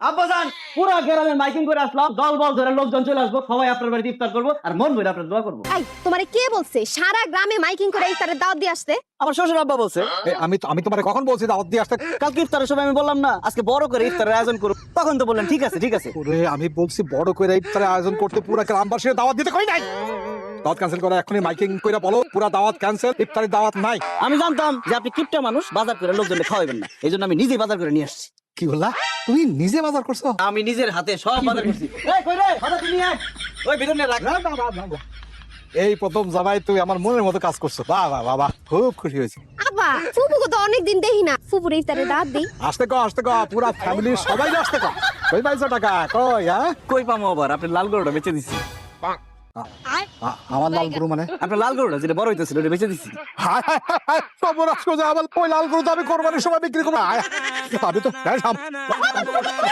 আব্বাজান পুরো গ্রামে মাইকিং করে আসলাম, দল বল ধরে লোকজন চলে আসবো, সবাই আপনার বাড়িতে ইফতার করবো আর মন ভরে আপনার দোয়া করবো। এই তোমারে কে বলছে সারা গ্রামে মাইকিং করে ইফতারের দাওয়াত দিয়ে আসতে? আমার শ্বশুর আব্বা বলছে। আমি তোমারে কখন বলছি দাওয়াত দিয়ে আসতে? কালকে ইফতারের সময় আমি বললাম না আজকে বড় করে ইফতারের আয়োজন করব, তখন তো বললেন ঠিক আছে ঠিক আছে। ওরে আমি বলছি বড় করে ইফতারের আয়োজন করতে, পুরো গ্রামবাসীর দাওয়াত দিতে কই নাই। দাওয়াত ক্যান্সেল করে এখনই মাইকিং কইরা বলো পুরো দাওয়াত ক্যান্সেল, ইফতারের দাওয়াত নাই। আমি জানতাম যে আপনি কিপটা মানুষ, বাজার করে লোকজনকে খাওয়াবেন না, এই জন্য আমি নিজেই বাজার করে নিয়ে আসছি। কি বললা? তুমি নিজে বাজার করছো? আমি নিজের হাতে সব বাজার করছি। এই কই রে হাতে তুমি আয়, ওই ভিতরে রাখ। এই প্রথম জামাই তুই আমার মনের মতো কাজ করছো। বাহ বাহ বাবা, খুব খুশি হয়েছি। আব্বা ফুপুকে তো অনেকদিন দেখি না, ফুপুর ইফতারের দাওয়াত দেই। আসতে কো পুরা ফ্যামিলির সবাই আসতে কো। কই পাইছো টাকা? কই হ্যাঁ? কই পামো আবার, আপনি লাল গরুটা বেচে দিছি। আমার লাল গরু মানে? আপনার লাল গরুটা যেটা বড় হইতেছিল ওটা বেচে দিছি। হায় হায় হায় হায়, সর্বনাশ করে আমার কই লাল গরু তো আমি কোরবানির সময় বিক্রি করবো। আমি তো